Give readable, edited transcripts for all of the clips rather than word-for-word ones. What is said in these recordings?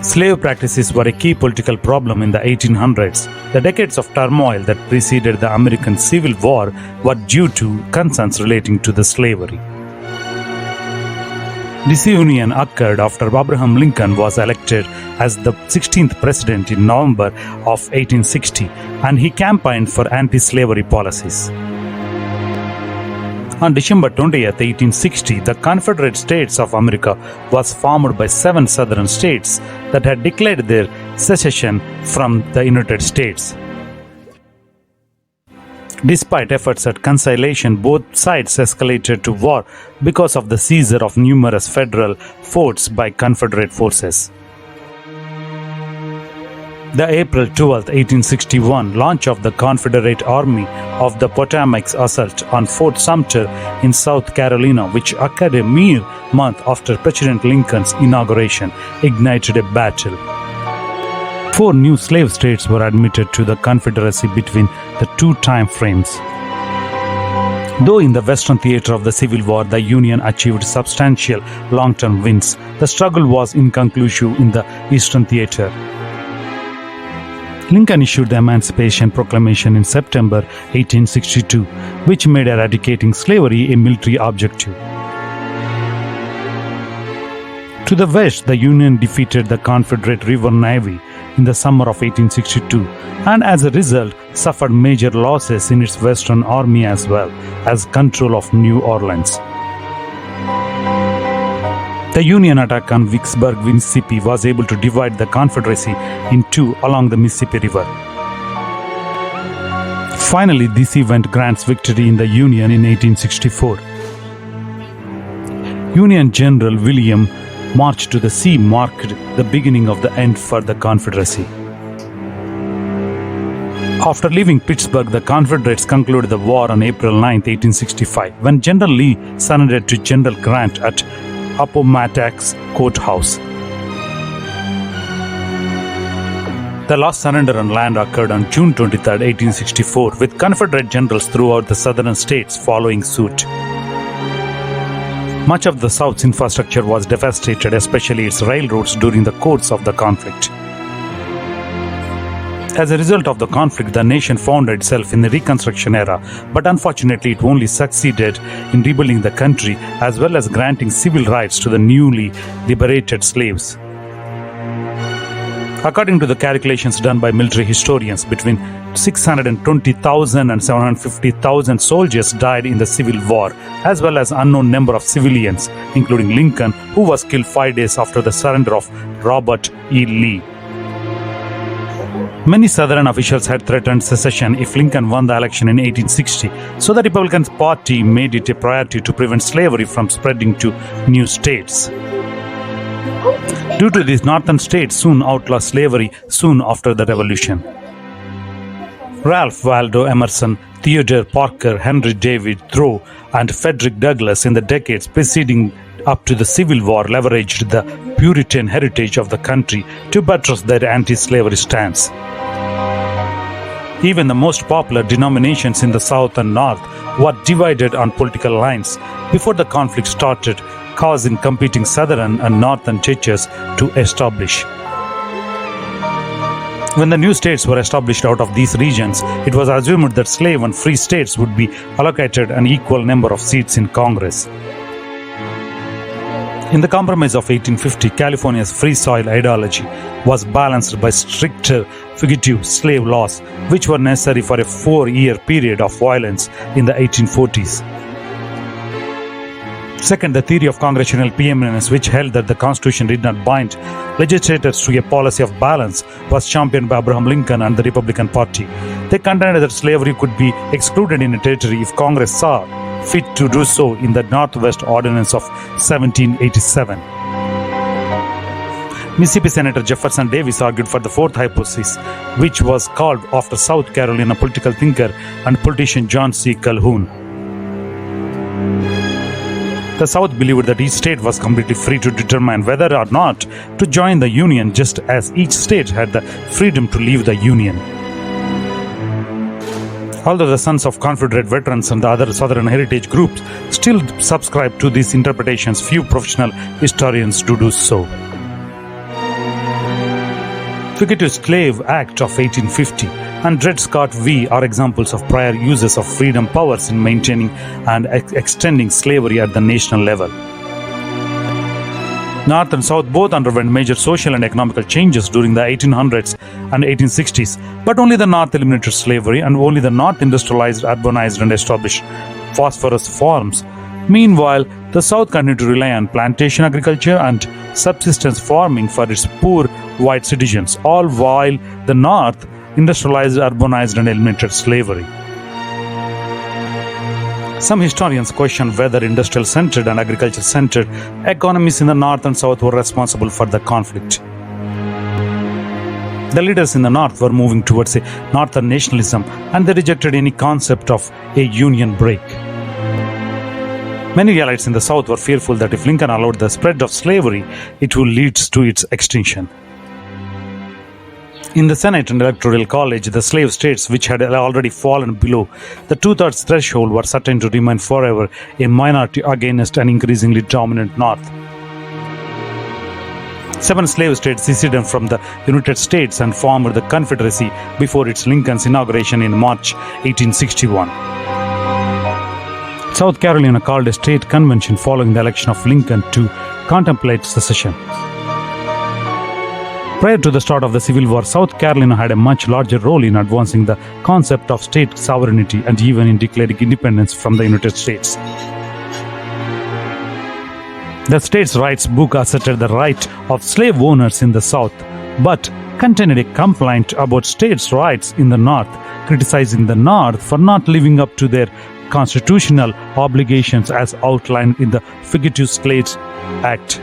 Slave practices were a key political problem in the 1800s. The decades of turmoil that preceded the American Civil War were due to concerns relating to the slavery. Disunion occurred after Abraham Lincoln was elected as the 16th president in November of 1860, and he campaigned for anti-slavery policies. On December 20th, 1860, the Confederate States of America was formed by 7 southern states that had declared their secession from the United States. Despite efforts at conciliation, both sides escalated to war because of the seizure of numerous federal forts by Confederate forces. The April 12, 1861 launch of the Confederate Army of the Potomac's assault on Fort Sumter in South Carolina, which occurred a mere month after President Lincoln's inauguration, ignited a battle. 4 new slave states were admitted to the Confederacy between the two time frames. Though in the Western theater of the Civil War, the Union achieved substantial long-term wins, the struggle was inconclusive in the Eastern theater. Lincoln issued the Emancipation Proclamation in September 1862, which made eradicating slavery a military objective. To the west, the Union defeated the Confederate River Navy in the summer of 1862, and as a result suffered major losses in its Western Army as well as control of New Orleans. The Union attack on Vicksburg, Mississippi was able to divide the Confederacy in two along the Mississippi River. Finally, this event grants victory in the Union in 1864. Union General William march to the sea marked the beginning of the end for the Confederacy. After leaving Pittsburgh, the Confederates concluded the war on April 9, 1865, when General Lee surrendered to General Grant at Appomattox Courthouse. The last surrender on land occurred on June 23, 1864, with Confederate generals throughout the southern states following suit. Much of the South's infrastructure was devastated, especially its railroads, during the course of the conflict. As a result of the conflict, the nation found itself in the Reconstruction era, but unfortunately it only succeeded in rebuilding the country as well as granting civil rights to the newly liberated slaves. According to the calculations done by military historians, between 620,000 and 750,000 soldiers died in the Civil War, as well as unknown number of civilians, including Lincoln, who was killed 5 days after the surrender of Robert E. Lee. Many Southern officials had threatened secession if Lincoln won the election in 1860, so the Republican Party made it a priority to prevent slavery from spreading to new states. Due to this, northern states soon outlawed slavery soon after the Revolution. Ralph Waldo Emerson, Theodore Parker, Henry David Thoreau, and Frederick Douglass in the decades preceding up to the Civil War leveraged the Puritan heritage of the country to buttress their anti-slavery stance. Even the most popular denominations in the South and North were divided on political lines before the conflict started, causing competing Southern and Northern churches to establish. When the new states were established out of these regions, it was assumed that slave and free states would be allocated an equal number of seats in Congress. In the Compromise of 1850, California's free soil ideology was balanced by stricter fugitive slave laws, which were necessary for a 4-year period of violence in the 1840s. Second, the theory of congressional preeminence, which held that the Constitution did not bind legislators to a policy of balance, was championed by Abraham Lincoln and the Republican Party. They contended that slavery could be excluded in a territory if Congress saw fit to do so in the Northwest Ordinance of 1787. Mississippi Senator Jefferson Davis argued for the fourth hypothesis, which was called after South Carolina political thinker and politician John C. Calhoun. The South believed that each state was completely free to determine whether or not to join the Union, just as each state had the freedom to leave the Union. Although the sons of Confederate veterans and the other Southern heritage groups still subscribe to these interpretations, few professional historians do so. Fugitive Slave Act of 1850 and Dred Scott v. are examples of prior uses of freedom powers in maintaining and extending slavery at the national level. North and South both underwent major social and economical changes during the 1800s and 1860s, but only the North eliminated slavery and only the North industrialized, urbanized, and established phosphorus farms. Meanwhile, the South continued to rely on plantation agriculture and subsistence farming for its poor white citizens, all while the North industrialized, urbanized, and eliminated slavery. Some historians question whether industrial-centered and agriculture-centered economies in the North and South were responsible for the conflict. The leaders in the North were moving towards a Northern nationalism, and they rejected any concept of a Union break. Many realists in the South were fearful that if Lincoln allowed the spread of slavery, it would lead to its extinction. In the Senate and Electoral College, the slave states, which had already fallen below the two-thirds threshold, were certain to remain forever a minority against an increasingly dominant North. 7 slave states seceded from the United States and formed the Confederacy before Lincoln's inauguration in March 1861. South Carolina called a state convention following the election of Lincoln to contemplate secession. Prior to the start of the Civil War, South Carolina had a much larger role in advancing the concept of state sovereignty and even in declaring independence from the United States. The states' rights book asserted the right of slave owners in the South, but contained a complaint about states' rights in the North, criticizing the North for not living up to their constitutional obligations as outlined in the Fugitive Slave Act.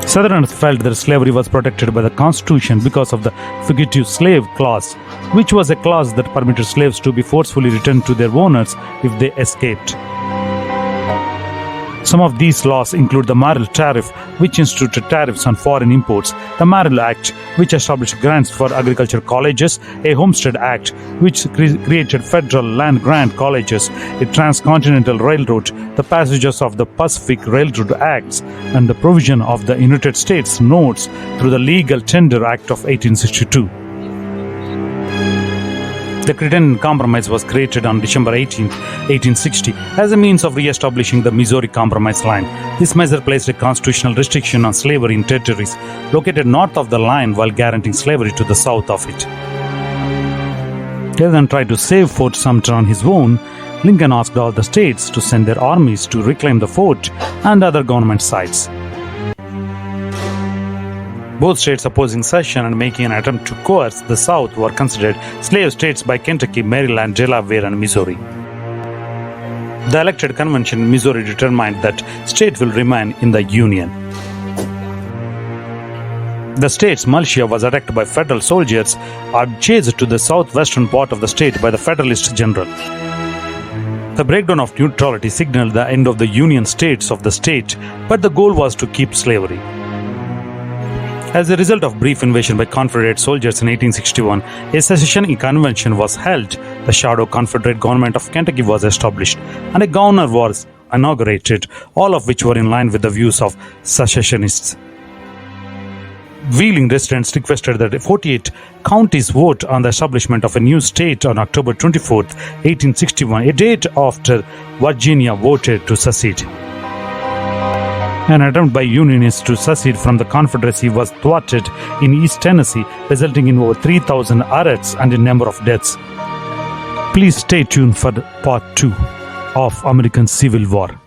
Southerners felt that slavery was protected by the Constitution because of the Fugitive Slave Clause, which was a clause that permitted slaves to be forcefully returned to their owners if they escaped. Some of these laws include the Morrill Tariff, which instituted tariffs on foreign imports, the Morrill Act, which established grants for agriculture colleges, a Homestead Act, which created federal land grant colleges, a transcontinental railroad, the passages of the Pacific Railroad Acts, and the provision of the United States notes through the Legal Tender Act of 1862. The Crittenden Compromise was created on December 18, 1860, as a means of re-establishing the Missouri Compromise line. This measure placed a constitutional restriction on slavery in territories located north of the line while guaranteeing slavery to the south of it. Rather than try to save Fort Sumter on his own, Lincoln asked all the states to send their armies to reclaim the fort and other government sites. Both states opposing secession and making an attempt to coerce the South were considered slave states by Kentucky, Maryland, Delaware, and Missouri. The elected convention in Missouri determined that state will remain in the Union. The state's militia was attacked by federal soldiers and chased to the southwestern part of the state by the Federalist general. The breakdown of neutrality signaled the end of the Union states of the state, but the goal was to keep slavery. As a result of brief invasion by Confederate soldiers in 1861, a secession convention was held, the shadow Confederate government of Kentucky was established, and a governor was inaugurated, all of which were in line with the views of secessionists. Wheeling residents requested that 48 counties vote on the establishment of a new state on October 24, 1861, a date after Virginia voted to secede. An attempt by Unionists to secede from the Confederacy was thwarted in East Tennessee, resulting in over 3,000 arrests and a number of deaths. Please stay tuned for part 2 of American Civil War.